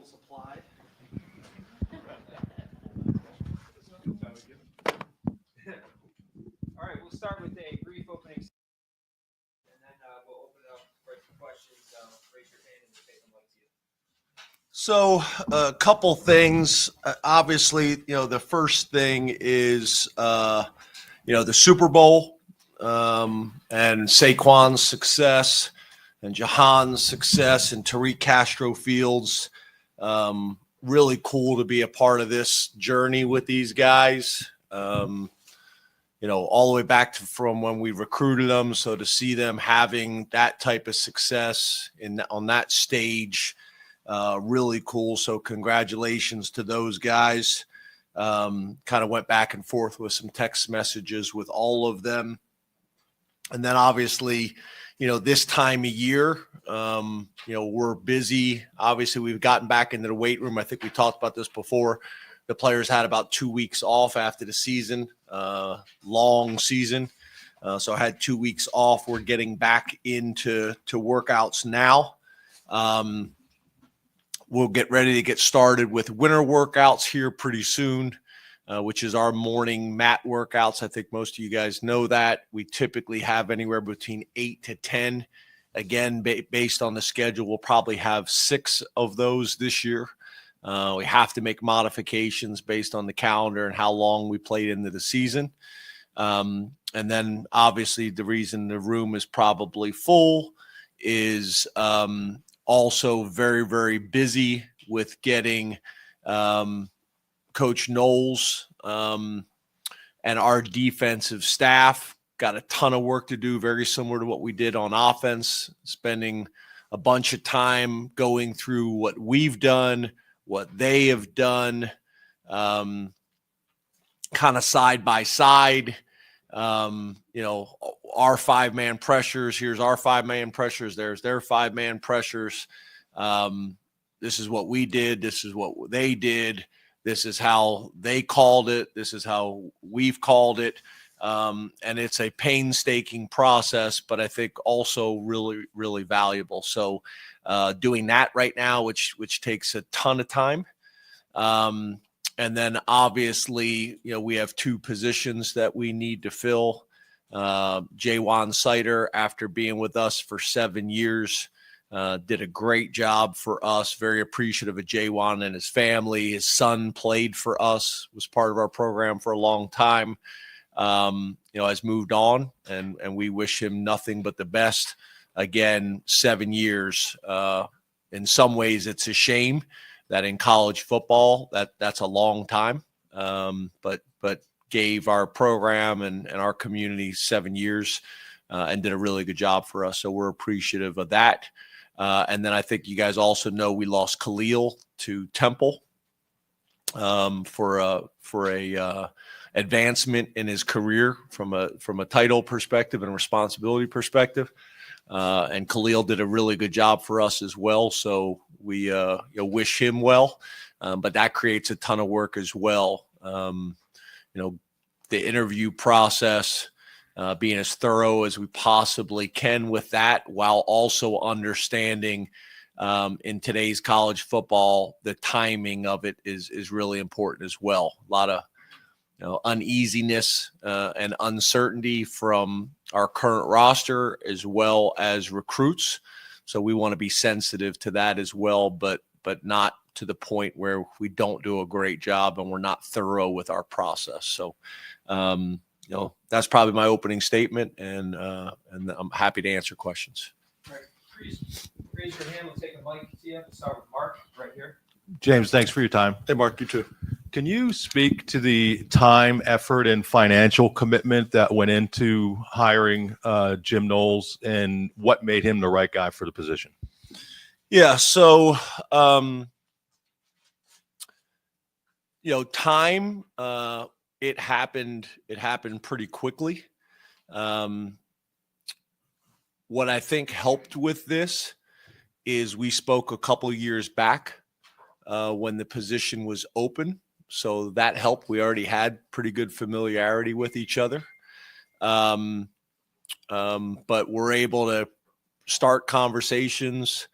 rules apply. All right, we'll start with a brief opening, and then we'll open it up for some questions. Raise your hand and we'll take them like you. So a couple things. Obviously, the first thing is, the Super Bowl and Saquon's success and Jahan's success and Tariq Castro Fields. Really cool to be a part of this journey with these guys. All the way back from when we recruited them. So to see them having that type of success on that stage, really cool. So congratulations to those guys. Kind of went back and forth with some text messages with all of them. And then obviously, this time of year, we're busy. Obviously, we've gotten back into the weight room. I think we talked about this before. The players had about 2 weeks off after the season, long season. So I had 2 weeks off. We're getting back into workouts now. We'll get ready to get started with winter workouts here pretty soon, which is our morning mat workouts. I think most of you guys know that. We typically have anywhere between 8 to 10. Again, based on the schedule, we'll probably have 6 of those this year. We have to make modifications based on the calendar and how long we played into the season. And then obviously the reason the room is probably full is also very, very busy with getting Coach Knowles and our defensive staff. Got a ton of work to do, very similar to what we did on offense, spending a bunch of time going through what we've done, what they have done, kind of side by side. Our 5-man pressures. Here's our 5-man pressures. There's their 5-man pressures. This is what we did. This is what they did. This is how they called it. This is how we've called it. And it's a painstaking process, but I think also really, really valuable. So doing that right now, which takes a ton of time. And then obviously, we have 2 positions that we need to fill. Jaywan Sider, after being with us for 7 years, did a great job for us. Very appreciative of Jaywan and his family. His son played for us, was part of our program for a long time. Has moved on, and we wish him nothing but the best. Again, 7 years. In some ways, it's a shame that in college football, that's a long time. But gave our program and our community 7 years and did a really good job for us. So we're appreciative of that. And then I think you guys also know we lost Khalil to Temple for a advancement in his career from a title perspective and responsibility perspective. And Khalil did a really good job for us as well. So we wish him well, but that creates a ton of work as well. The interview process, being as thorough as we possibly can with that, while also understanding in today's college football, the timing of it is really important as well. A lot of uneasiness and uncertainty from our current roster as well as recruits. So we want to be sensitive to that as well, but not to the point where we don't do a great job and we're not thorough with our process. So, that's probably my opening statement, and I'm happy to answer questions. All right, please raise your hand. We'll take a mic to you. We'll start with Mark right here. James, thanks for your time. Hey, Mark, you too. Can you speak to the time, effort, and financial commitment that went into hiring Jim Knowles, and what made him the right guy for the position? Yeah, so time, it happened pretty quickly. What I think helped with this is we spoke a couple years back when the position was open. So that helped. We already had pretty good familiarity with each other. But we're able to start conversations,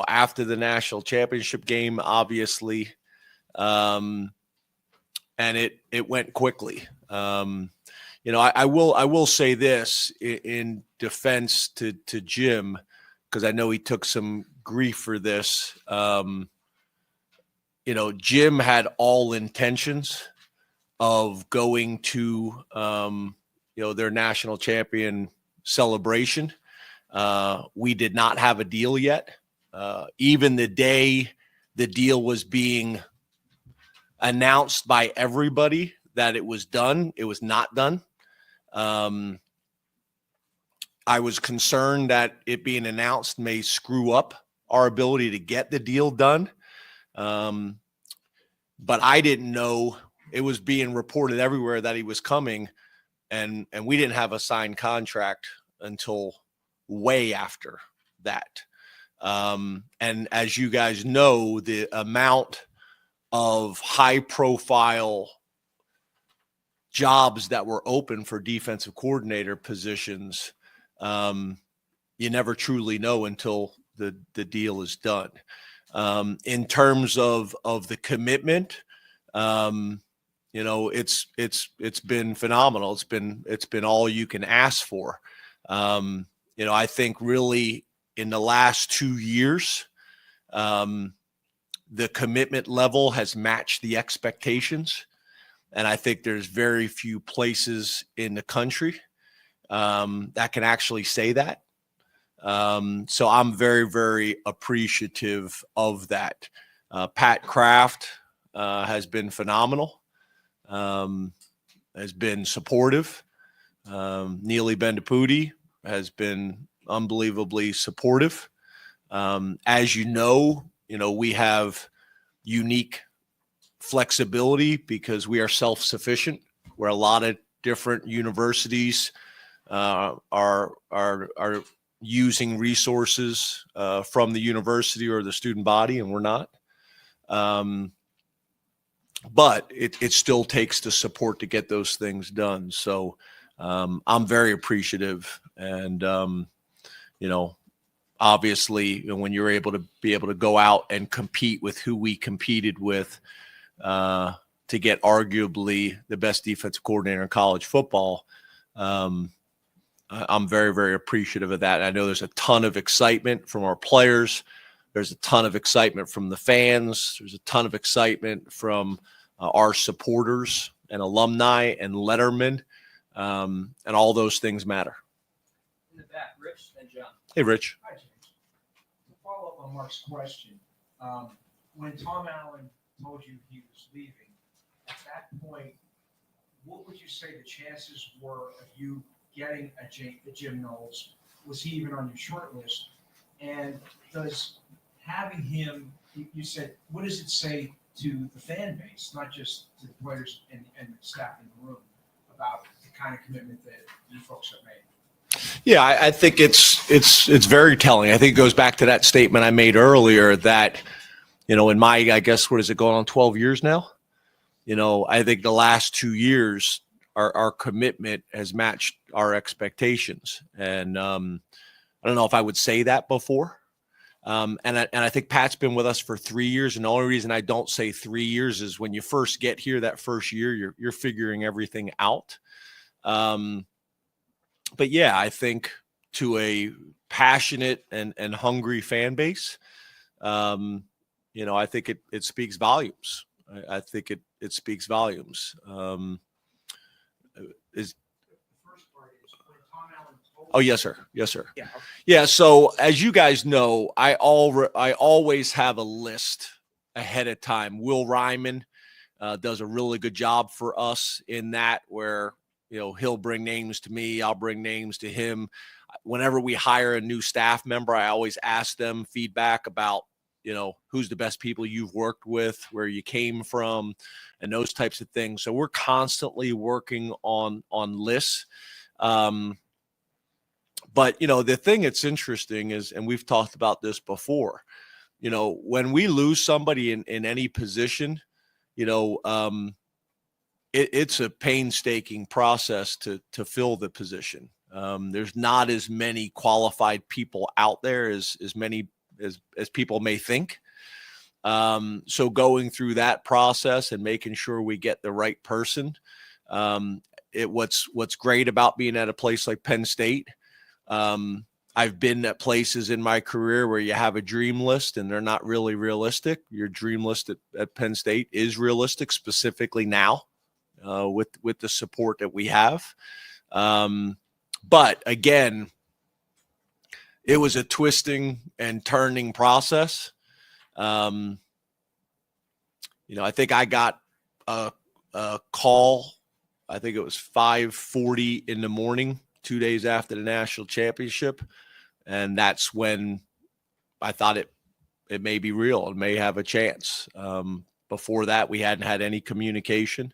after the national championship game, obviously. And it went quickly. I will say this in defense to Jim, because I know he took some grief for this. Jim had all intentions of going to their national champion celebration. We did not have a deal yet. Even the day the deal was being announced by everybody that it was done, it was not done. I was concerned that it being announced may screw up our ability to get the deal done. But I didn't know. It was being reported everywhere that he was coming, and we didn't have a signed contract until way after that. And as you guys know, the amount of high-profile jobs that were open for defensive coordinator positions, you never truly know until the deal is done. In terms of the commitment, it's been phenomenal. It's been all you can ask for. I think really in the last 2 years, the commitment level has matched the expectations. And I think there's very few places in the country that can actually say that. So I'm very, very appreciative of that. Pat Kraft has been phenomenal, has been supportive. Neely Bendapudi has been unbelievably supportive. As you know, we have unique flexibility because we are self-sufficient, where a lot of different universities are using resources from the university or the student body, and we're not. But it still takes the support to get those things done. So I'm very appreciative, and obviously, when you're able to go out and compete with who we competed with to get arguably the best defensive coordinator in college football, I'm very, very appreciative of that. And I know there's a ton of excitement from our players. There's a ton of excitement from the fans. There's a ton of excitement from our supporters and alumni and lettermen, and all those things matter. In the back, Rich and John. Hey, Rich. Hi, James. To follow up on Mark's question, when Tom Allen told you he was leaving, at that point, what would you say the chances were of you getting a Jim Knowles? Was he even on your short list? And does having him, you said, what does it say to the fan base, not just to the players and the staff in the room, about the kind of commitment that you folks have made? Yeah, I think it's very telling. I think it goes back to that statement I made earlier that, in my, I guess, what is it, going on 12 years now? I think the last 2 years, our commitment has matched our expectations. And I don't know if I would say that before. And I think Pat's been with us for 3 years. And the only reason I don't say 3 years is when you first get here that first year, you're figuring everything out. But yeah, I think to a passionate and hungry fan base, I think it speaks volumes. I think it speaks volumes. Oh, yes, sir. Yes, sir. Yeah. Yeah. So as you guys know, I always have a list ahead of time. Will Ryman does a really good job for us in that, where he'll bring names to me, I'll bring names to him. Whenever we hire a new staff member, I always ask them feedback about who's the best people you've worked with, where you came from, and those types of things. So we're constantly working on lists. But the thing that's interesting is, and we've talked about this before, when we lose somebody in any position, it's a painstaking process to fill the position. There's not as many qualified people out there as many as people may think. So going through that process and making sure we get the right person. What's great about being at a place like Penn State. I've been at places in my career where you have a dream list and they're not really realistic. Your dream list at Penn State is realistic, specifically now, with the support that we have. But again, it was a twisting and turning process. I think I got a call. I think it was 5:40 in the morning, 2 days after the national championship. And that's when I thought it may be real. It may have a chance. Before that, we hadn't had any communication.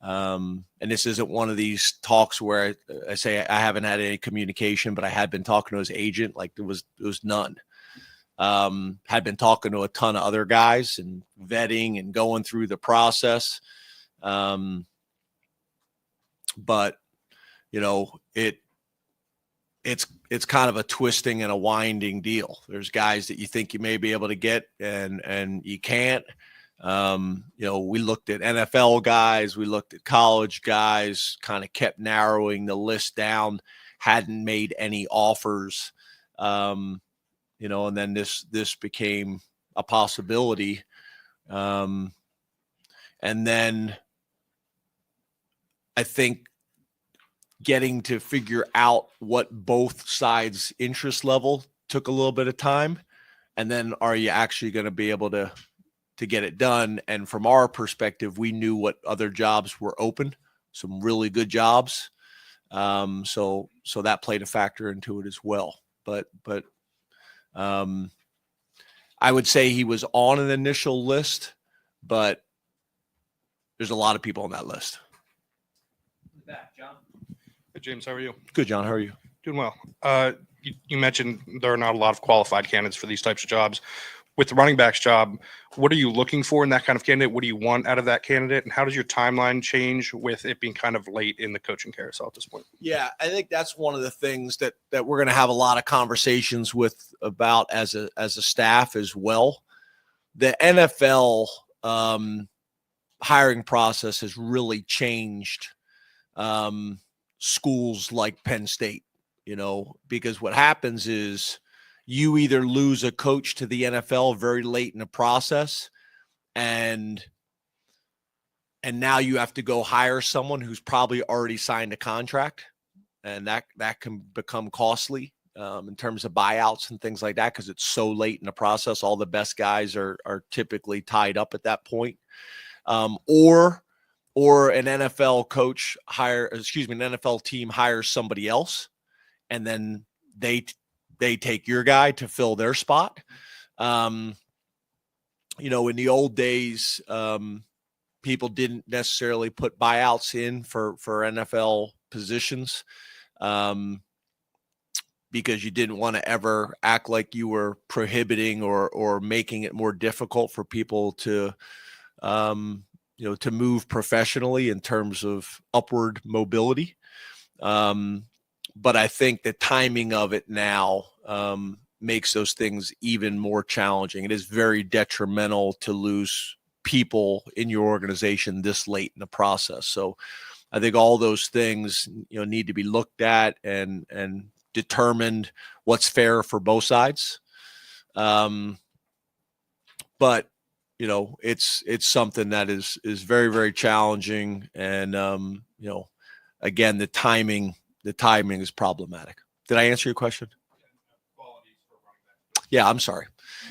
And this isn't one of these talks where I say I haven't had any communication, but I had been talking to his agent. Like there was none. Had been talking to a ton of other guys and vetting and going through the process. But it's kind of a twisting and a winding deal. There's guys that you think you may be able to get and you can't. We looked at NFL guys, we looked at college guys, kind of kept narrowing the list down, hadn't made any offers. And then this became a possibility. And then I think getting to figure out what both sides' interest level took a little bit of time. And then are you actually going to be able to get it done? And from our perspective, we knew what other jobs were open, some really good jobs. So that played a factor into it as well. But I would say he was on an initial list, but there's a lot of people on that list. Back, John. Hey, James, how are you? Good, John. How are you? Doing well. You mentioned there are not a lot of qualified candidates for these types of jobs. With the running backs job, what are you looking for in that kind of candidate? What do you want out of that candidate? And how does your timeline change with it being kind of late in the coaching carousel at this point? Yeah, I think that's one of the things that we're going to have a lot of conversations about as a staff as well. The NFL hiring process has really changed schools like Penn State, because what happens is you either lose a coach to the NFL very late in the process, and now you have to go hire someone who's probably already signed a contract, and that can become costly in terms of buyouts and things like that because it's so late in the process. All the best guys are typically tied up at that point, or an NFL coach an NFL team hires somebody else, and then they take your guy to fill their spot. In the old days, people didn't necessarily put buyouts in for NFL positions because you didn't want to ever act like you were prohibiting or making it more difficult for people to move professionally in terms of upward mobility. But I think the timing of it now makes those things even more challenging. It is very detrimental to lose people in your organization this late in the process. So I think all those things, need to be looked at and determined what's fair for both sides. But it's something that is very, very challenging. And, again, the timing is problematic. Did I answer your question? Yeah, I'm sorry.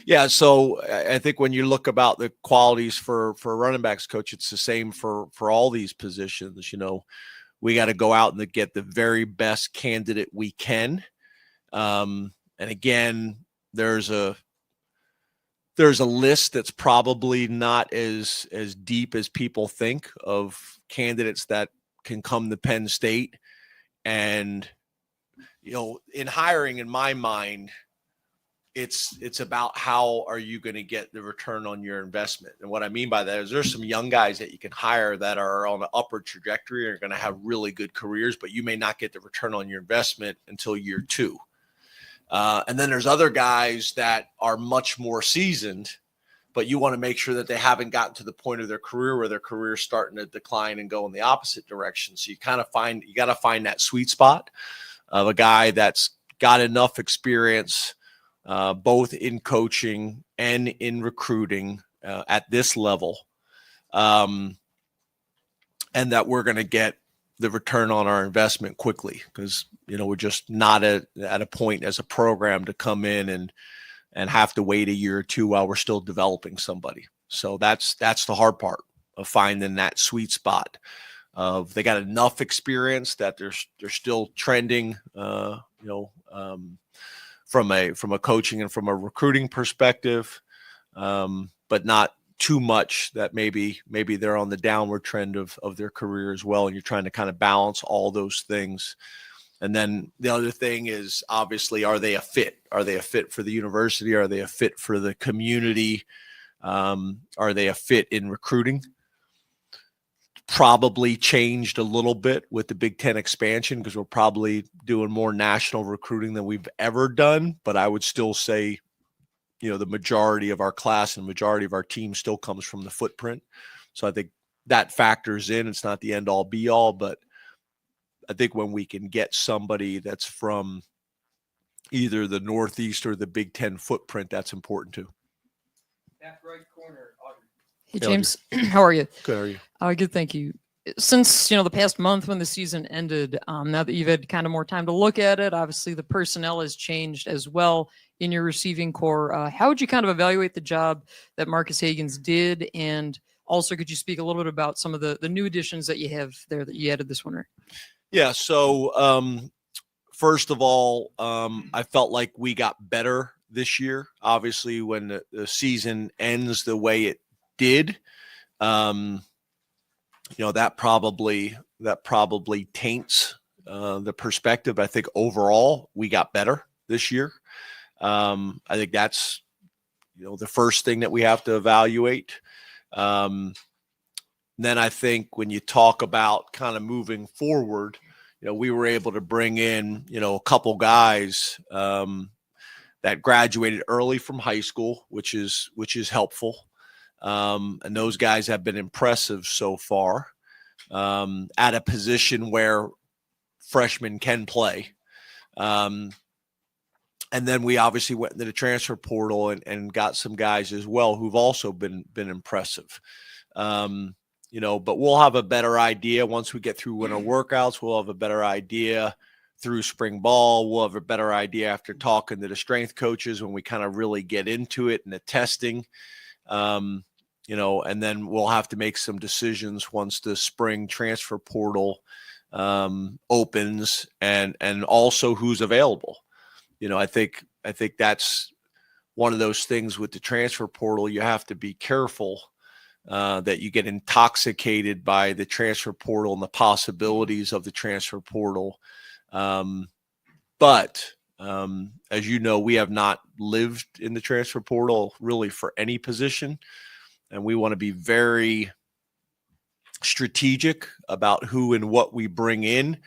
Yeah. So I think when you look about the qualities for a running backs coach, it's the same for all these positions. We got to go out and get the very best candidate we can. And again, there's a list that's probably not as deep as people think of candidates that can come to Penn State. And, in hiring, in my mind, it's about how are you going to get the return on your investment. And what I mean by that is there's some young guys that you can hire that are on an upward trajectory and are going to have really good careers, but you may not get the return on your investment until year 2. And then there's other guys that are much more seasoned, but you want to make sure that they haven't gotten to the point of their career where their career is starting to decline and go in the opposite direction. So you got to find that sweet spot of a guy that's got enough experience, both in coaching and in recruiting at this level, and that we're going to get the return on our investment quickly, because we're just not at a point as a program to come in and have to wait a year or two while we're still developing somebody. So that's the hard part of finding that sweet spot of they got enough experience that they're still trending, from a coaching and from a recruiting perspective, but not too much that maybe they're on the downward trend of their career as well. And you're trying to kind of balance all those things. And then the other thing is, obviously, are they a fit? Are they a fit for the university? Are they a fit for the community? Are they a fit in recruiting? Probably changed a little bit with the Big Ten expansion, because we're probably doing more national recruiting than we've ever done. But I would still say, the majority of our class and majority of our team still comes from the footprint. So I think that factors in. It's not the end all be all, but I think when we can get somebody that's from either the Northeast or the Big Ten footprint, that's important too. Back right corner, Audrey. Hey, Hey, James, how are you? Good, are you? Good, thank you. Since, the past month when the season ended, now that you've had kind of more time to look at it, obviously the personnel has changed as well in your receiving core. How would you kind of evaluate the job that Marques Hagans did? And also, could you speak a little bit about some of the new additions that you have there that you added this winter? Yeah. So, first of all, I felt like we got better this year. Obviously, when the season ends the way it did, that probably taints the perspective. I think overall we got better this year. I think that's the first thing that we have to evaluate. Then I think when you talk about kind of moving forward, we were able to bring in a couple guys that graduated early from high school, which is helpful. And those guys have been impressive so far, at a position where freshmen can play. And then we obviously went into the transfer portal and got some guys as well who've also been impressive. But we'll have a better idea once we get through winter workouts. We'll have a better idea through spring ball. We'll have a better idea after talking to the strength coaches when we kind of really get into it and the testing. And then we'll have to make some decisions once the spring transfer portal opens, and also who's available. I think that's one of those things with the transfer portal. You have to be careful that you get intoxicated by the transfer portal and the possibilities of the transfer portal. But as you know, we have not lived in the transfer portal really for any position. And we want to be very strategic about who and what we bring in,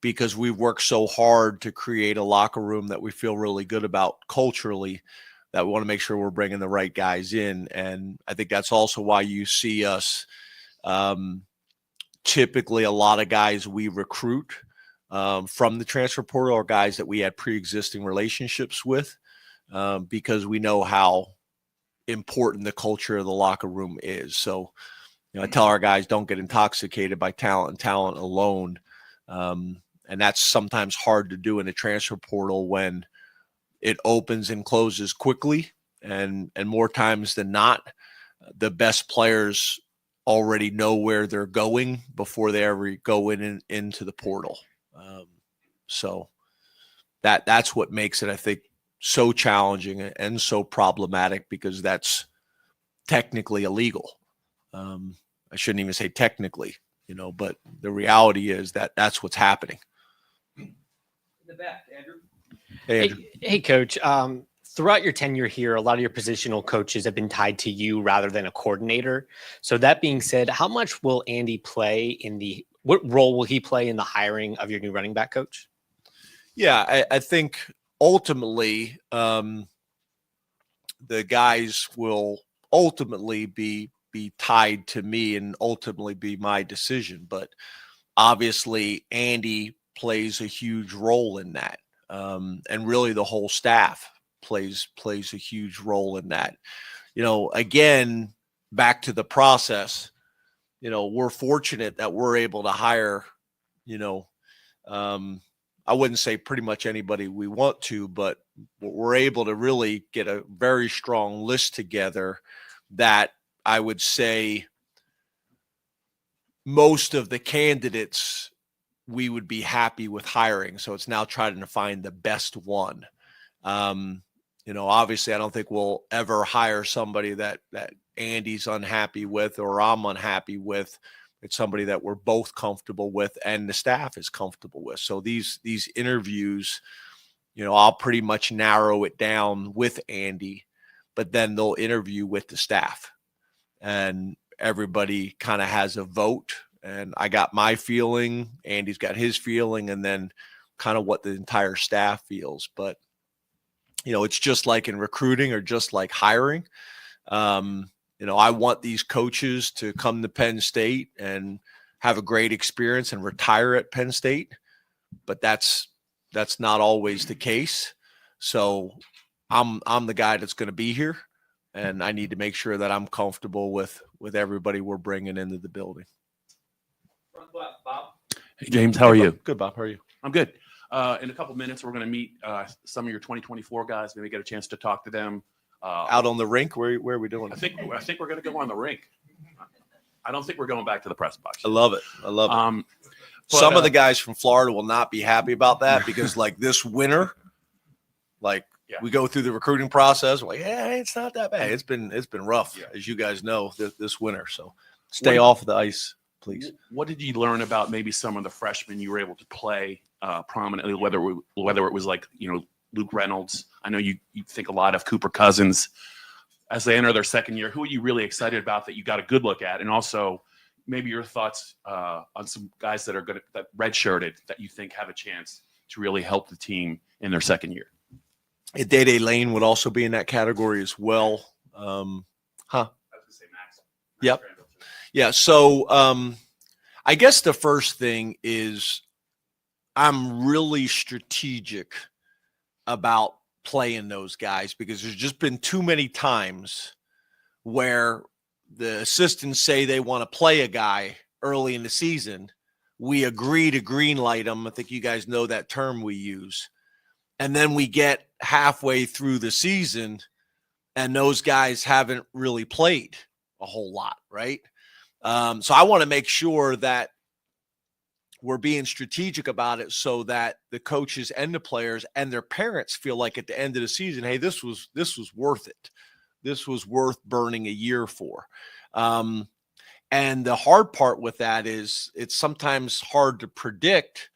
because we've worked so hard to create a locker room that we feel really good about culturally, that we want to make sure we're bringing the right guys in. And I think that's also why you see us typically a lot of guys we recruit from the transfer portal are guys that we had pre-existing relationships with, because we know how important the culture of the locker room is. So, I tell our guys, don't get intoxicated by talent alone. And that's sometimes hard to do in the transfer portal when it opens and closes quickly. And more times than not, the best players already know where they're going before they ever go into the portal. So that's what makes it, I think, so challenging and so problematic, because that's technically illegal. I shouldn't even say technically, but the reality is that that's what's happening. In the back, Andrew. Hey, Andrew. Hey, Coach. Throughout your tenure here, a lot of your positional coaches have been tied to you rather than a coordinator. So that being said, how much will Andy play what role will he play in the hiring of your new running back coach? Yeah, I think ultimately, the guys will ultimately be tied to me and ultimately be my decision. But obviously, Andy plays a huge role in that, and really the whole staff plays a huge role in that. Again, back to the process. We're fortunate that we're able to hire, I wouldn't say pretty much anybody we want to, but we're able to really get a very strong list together that I would say most of the candidates we would be happy with hiring. So it's now trying to find the best one. Obviously I don't think we'll ever hire somebody that Andy's unhappy with or I'm unhappy with. It's somebody that we're both comfortable with and the staff is comfortable with. So these interviews, I'll pretty much narrow it down with Andy, but then they'll interview with the staff and everybody kind of has a vote. And I got my feeling, Andy's got his feeling, and then kind of what the entire staff feels. But, it's just like in recruiting or just like hiring. I want these coaches to come to Penn State and have a great experience and retire at Penn State, but that's not always the case. So I'm the guy that's going to be here, and I need to make sure that I'm comfortable with everybody we're bringing into the building. Front left, Bob. Hey, James, how are you? Good, Bob. How are you? I'm good. In a couple minutes, we're going to meet some of your 2024 guys. Maybe get a chance to talk to them. Out on the rink? Where are we doing? I think we're going to go on the rink. I don't think we're going back to the press box. I love it. But, Some of the guys from Florida will not be happy about that because, like, this winter, we go through the recruiting process. We're like, yeah, it's not that bad. It's been rough, as you guys know, this winter. So stay off the ice, please. What did you learn about maybe some of the freshmen you were able to play prominently? Whether it was like Luke Reynolds. I know you think a lot of Cooper Cousins as they enter their second year. Who are you really excited about that you got a good look at? And also maybe your thoughts on some guys that are good that redshirted that you think have a chance to really help the team in their second year. Day Lane would also be in that category as well. I was going to say Max. Yep. Yeah. So I guess the first thing is I'm really strategic about playing those guys because there's just been too many times where the assistants say they want to play a guy early in the season. We agree to green light them. I think you guys know that term we use. And then we get halfway through the season and those guys haven't really played a whole lot, right? So I want to make sure that we're being strategic about it so that the coaches and the players and their parents feel like at the end of the season, hey, this was worth it. This was worth burning a year for. And the hard part with that is it's sometimes hard to predict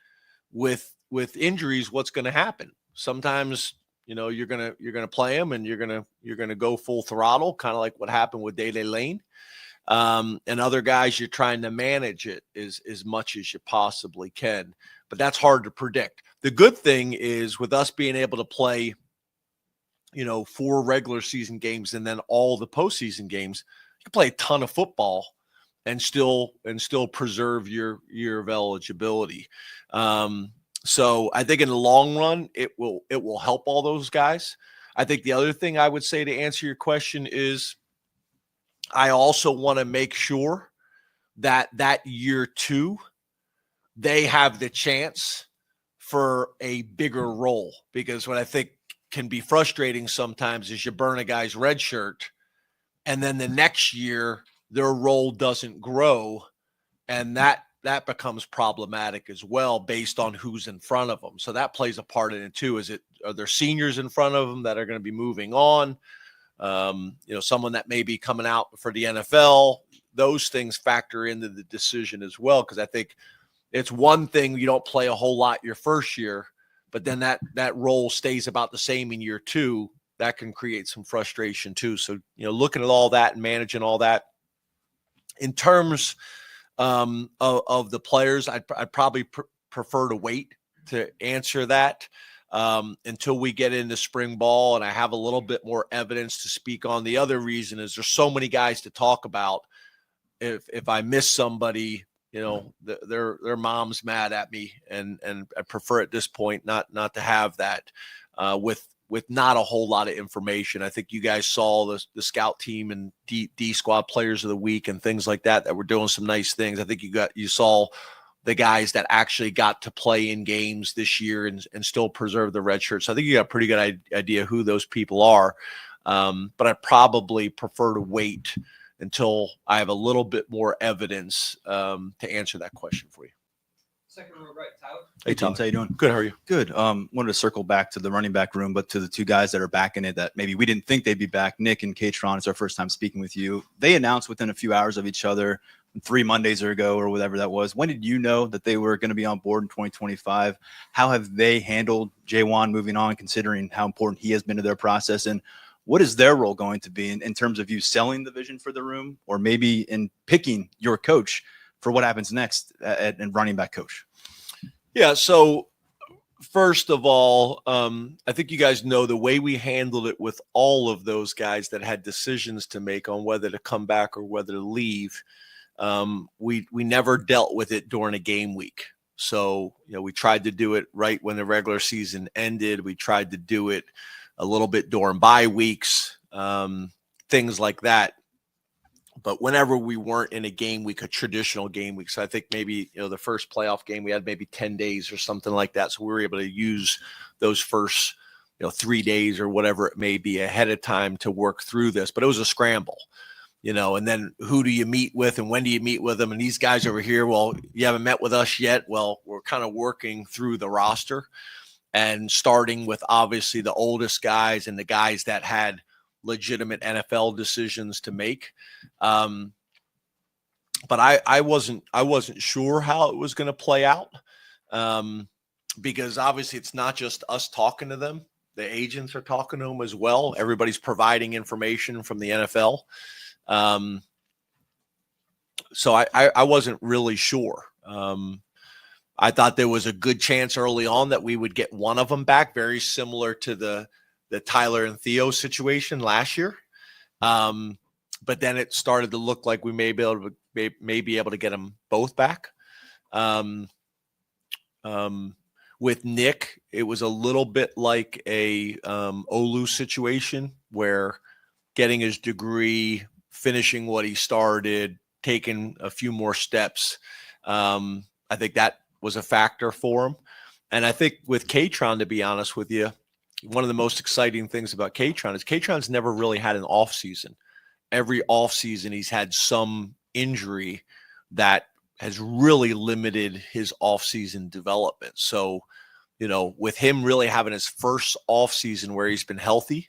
with injuries what's going to happen. Sometimes, you're going to play them and you're going to go full throttle, kind of like what happened with Day Lane. And other guys, you're trying to manage it as much as you possibly can, but that's hard to predict. The good thing is with us being able to play, 4 regular season games and then all the postseason games, you can play a ton of football and still preserve your year of eligibility. So I think in the long run, it will help all those guys. I think the other thing I would say to answer your question is I also want to make sure that year 2, they have the chance for a bigger role, because what I think can be frustrating sometimes is you burn a guy's red shirt and then the next year their role doesn't grow. And that becomes problematic as well based on who's in front of them. So that plays a part in it too. Are there seniors in front of them that are going to be moving on? Someone that may be coming out for the NFL, those things factor into the decision as well. Cause I think it's one thing you don't play a whole lot your first year, but then that role stays about the same in year 2. That can create some frustration too. So, looking at all that and managing all that in terms of the players, I'd probably prefer to wait to answer that. until we get into spring ball and I have a little bit more evidence to speak on. The other reason is there's so many guys to talk about. If I miss somebody, their mom's mad at me, and I prefer at this point not to have that with not a whole lot of information. I think you guys saw the scout team and D squad players of the week and things like that were doing some nice things. I think you saw the guys that actually got to play in games this year and still preserve the red shirt. So I think you got a pretty good idea who those people are. But I probably prefer to wait until I have a little bit more evidence to answer that question for you. Second row right, Tyler. Hey, Tom, how you doing? Good. How are you? Good. Wanted to circle back to the running back room, but to the two guys that are back in it that maybe we didn't think they'd be back. Nick and Kaytron, it's our first time speaking with you. They announced within a few hours of each other 3 Mondays ago or whatever that was. When did you know that they were going to be on board in 2025? How have they handled J1 moving on, considering how important he has been to their process? And what is their role going to be in terms of you selling the vision for the room, or maybe in picking your coach for what happens next and running back coach? Yeah. So first of all, I think you guys know the way we handled it with all of those guys that had decisions to make on whether to come back or whether to leave. We never dealt with it during a game week. So, we tried to do it right when the regular season ended. We tried to do it a little bit during bye weeks, things like that. But whenever we weren't in a game week, a traditional game week, so I think maybe, the first playoff game, we had maybe 10 days or something like that. So we were able to use those first, 3 days or whatever it may be ahead of time to work through this. But it was a scramble, and then who do you meet with and when do you meet with them? And these guys over here, well, you haven't met with us yet. Well, we're kind of working through the roster and starting with obviously the oldest guys and the guys that had legitimate NFL decisions to make. But I wasn't sure how it was going to play out, because obviously it's not just us talking to them. The agents are talking to them as well. Everybody's providing information from the NFL. So I wasn't really sure. I thought there was a good chance early on that we would get one of them back, very similar to the Tyler and Theo situation last year. But then it started to look like we may be able to get them both back. With Nick, it was a little bit like a Olu situation where getting his degree, finishing what he started, taking a few more steps. I think that was a factor for him. And I think with Kaytron, to be honest with you, one of the most exciting things about Kaytron is Kaytron's never really had an off season. Every off season, he's had some injury that has really limited his off season development. So, with him really having his first off season where he's been healthy,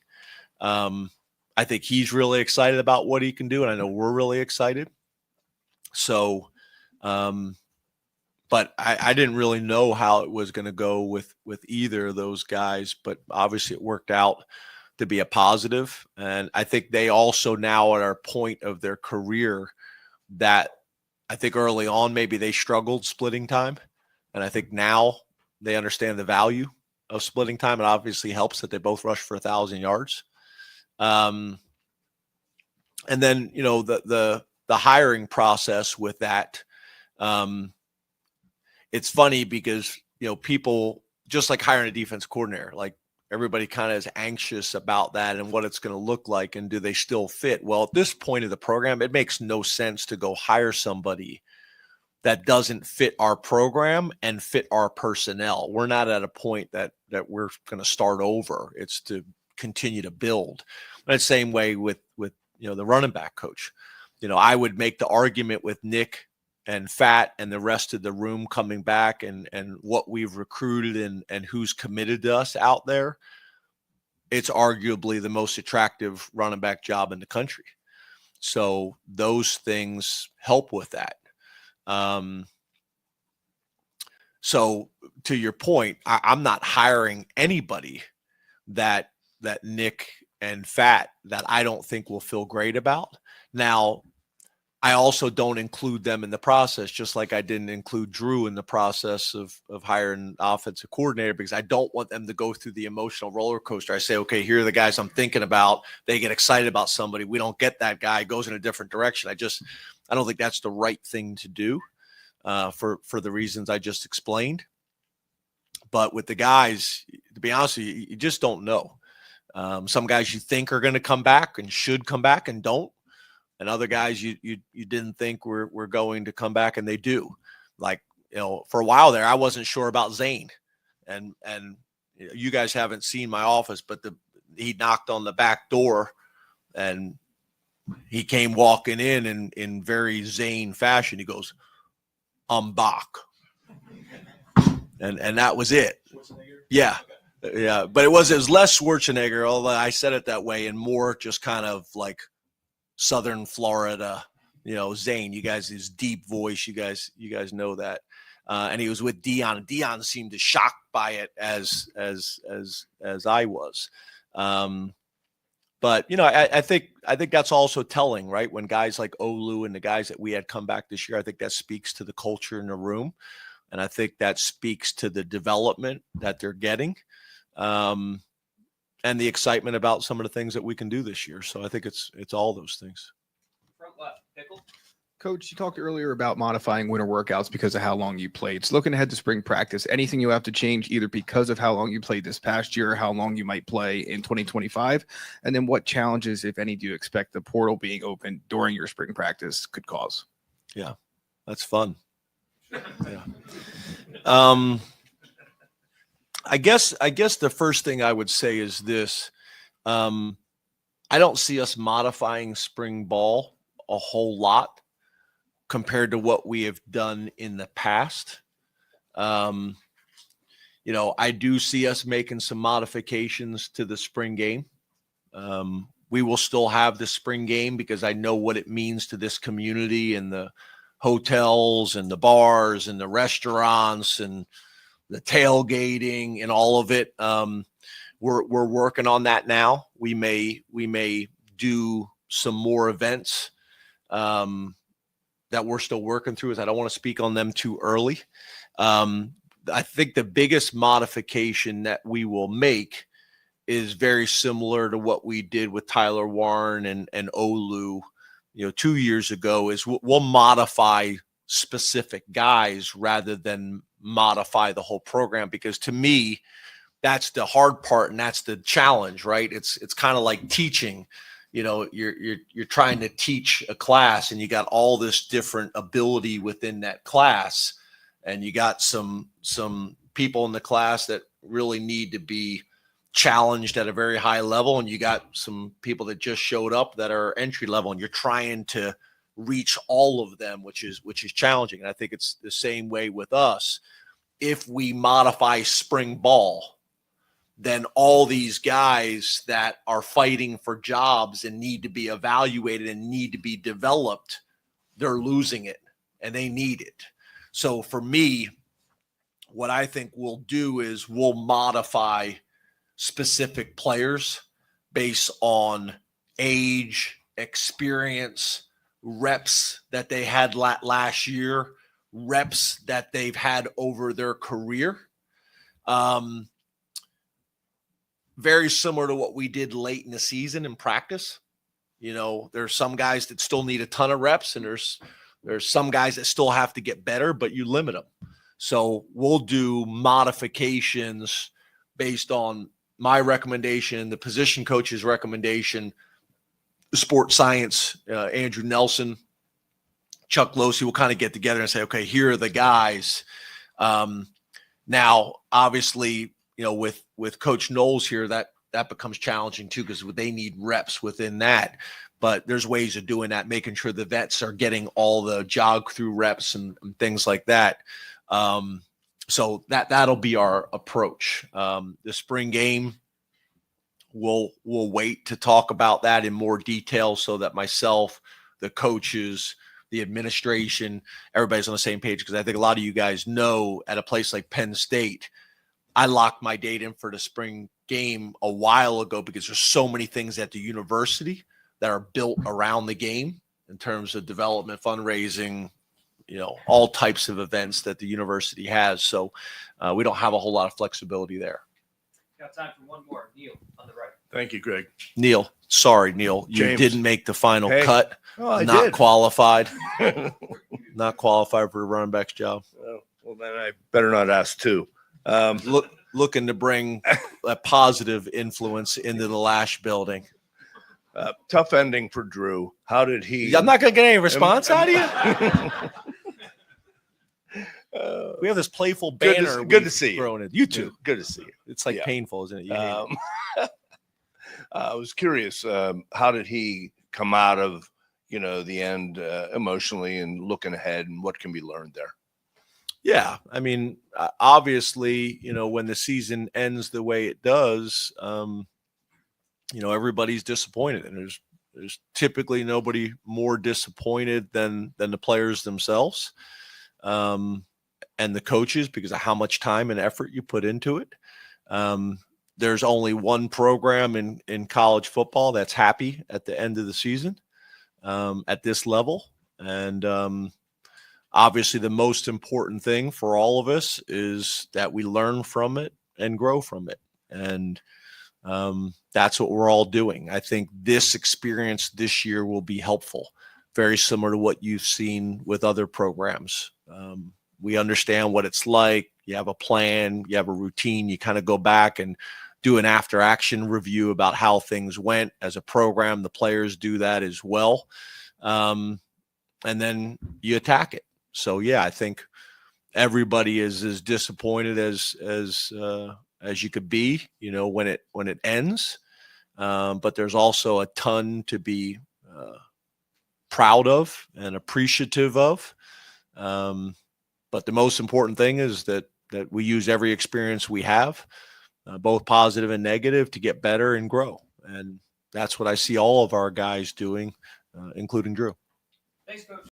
I think he's really excited about what he can do. And I know we're really excited. So, but I didn't really know how it was going to go with either of those guys, but obviously it worked out to be a positive. And I think they also now at our point of their career that I think early on, maybe they struggled splitting time. And I think now they understand the value of splitting time. It obviously helps that they both rush for 1,000 yards. And then, the hiring process with that, it's funny because, people just like hiring a defense coordinator, like everybody kind of is anxious about that and what it's going to look like. And do they still fit? Well, at this point of the program, it makes no sense to go hire somebody that doesn't fit our program and fit our personnel. We're not at a point that we're going to start over. It's to continue to build. But the same way with the running back coach. I would make the argument with Nick and Fat and the rest of the room coming back and what we've recruited and who's committed to us out there. It's arguably the most attractive running back job in the country. So those things help with that. So to your point, I'm not hiring anybody that Nick and Fat that I don't think will feel great about. Now, I also don't include them in the process, just like I didn't include Drew in the process of hiring an offensive coordinator, because I don't want them to go through the emotional roller coaster. I say, okay, here are the guys I'm thinking about. They get excited about somebody. We don't get that guy, goes in a different direction. I don't think that's the right thing to do for the reasons I just explained. But with the guys, to be honest with you, you just don't know. Some guys you think are going to come back and should come back and don't. And other guys you didn't think were going to come back and they do. Like, for a while there, I wasn't sure about Zane. And you guys haven't seen my office, but he knocked on the back door and he came walking in very Zane fashion. He goes, "I'm back." And that was it. Yeah. Yeah. But it was less Schwarzenegger, although I said it that way, and more just kind of like Southern Florida, Zane. You guys, his deep voice, you guys know that. And he was with Dion. Dion seemed as shocked by it as I was. But I think that's also telling, right? When guys like Olu and the guys that we had come back this year, I think that speaks to the culture in the room, and I think that speaks to the development that they're getting, and the excitement about some of the things that we can do this year. So I think it's all those things. Front left, Pickle. Coach, you talked earlier about modifying winter workouts because of how long you played. So looking ahead to spring practice, anything you have to change either because of how long you played this past year or how long you might play in 2025? And then what challenges, if any, do you expect the portal being open during your spring practice could cause? Yeah, that's fun. Yeah. I guess the first thing I would say is this. I don't see us modifying spring ball a whole lot compared to what we have done in the past. I do see us making some modifications to the spring game. We will still have the spring game because I know what it means to this community and the hotels and the bars and the restaurants and the tailgating and all of it. We're working on that now. We may do some more events that we're still working through. I don't want to speak on them too early. I think the biggest modification that we will make is very similar to what we did with Tyler Warren and Olu, 2 years ago. Is we'll modify specific guys rather than modify the whole program, because to me, that's the hard part and that's the challenge, right? It's kind of like teaching. You're trying to teach a class and you got all this different ability within that class, and you got some people in the class that really need to be challenged at a very high level, and you got some people that just showed up that are entry level, and you're trying to reach all of them, which is challenging. And I think it's the same way with us. If we modify spring ball, then all these guys that are fighting for jobs and need to be evaluated and need to be developed, they're losing it and they need it. So for me, what I think we'll do is we'll modify specific players based on age, experience, reps that they had last year, reps that they've had over their career. Very similar to what we did late in the season in practice. There's some guys that still need a ton of reps, and there's some guys that still have to get better, but you limit them. So we'll do modifications based on my recommendation, the position coach's recommendation, the sports science, Andrew Nelson, Chuck Losey will kind of get together and say, okay, here are the guys. Now, obviously, with Coach Knowles here, that becomes challenging too, because they need reps within that. But there's ways of doing that, making sure the vets are getting all the jog through reps and things like that. So that'll be our approach. The spring game, we'll wait to talk about that in more detail so that myself, the coaches, the administration, everybody's on the same page. Because I think a lot of you guys know, at a place like Penn State, I locked my date in for the spring game a while ago because there's so many things at the university that are built around the game in terms of development, fundraising, all types of events that the university has. So we don't have a whole lot of flexibility there. Got time for one more. Neil on the right. Thank you, Greg. Neil, sorry, Neil, you James. didn't make the final Hey. cut. Oh, I Not did. qualified. Not qualified for a running back's job. Oh, well, then I better not ask two. Looking to bring a positive influence into the Lash building. Tough ending for Drew. How did he? I'm not going to get any response out of you. We have this playful Good to- banner. good to see you. Growing it. You too. Good to see you. It's like Yeah. painful, isn't it? You hate it. I was curious. How did he come out of the end emotionally and looking ahead, and what can be learned there? Yeah, I mean, obviously, when the season ends the way it does, everybody's disappointed, and there's typically nobody more disappointed than the players themselves, and the coaches, because of how much time and effort you put into it. There's only one program in college football that's happy at the end of the season at this level, and obviously the most important thing for all of us is that we learn from it and grow from it, and that's what we're all doing. I think this experience this year will be helpful, very similar to what you've seen with other programs. We understand what it's like. You have a plan, you have a routine, you kind of go back and do an after action review about how things went as a program. The players do that as well. And then you attack it. So yeah, I think everybody is as disappointed as you could be, when it ends. But there's also a ton to be proud of and appreciative of. But the most important thing is that we use every experience we have, both positive and negative, to get better and grow. And that's what I see all of our guys doing, including Drew. Thanks, Coach.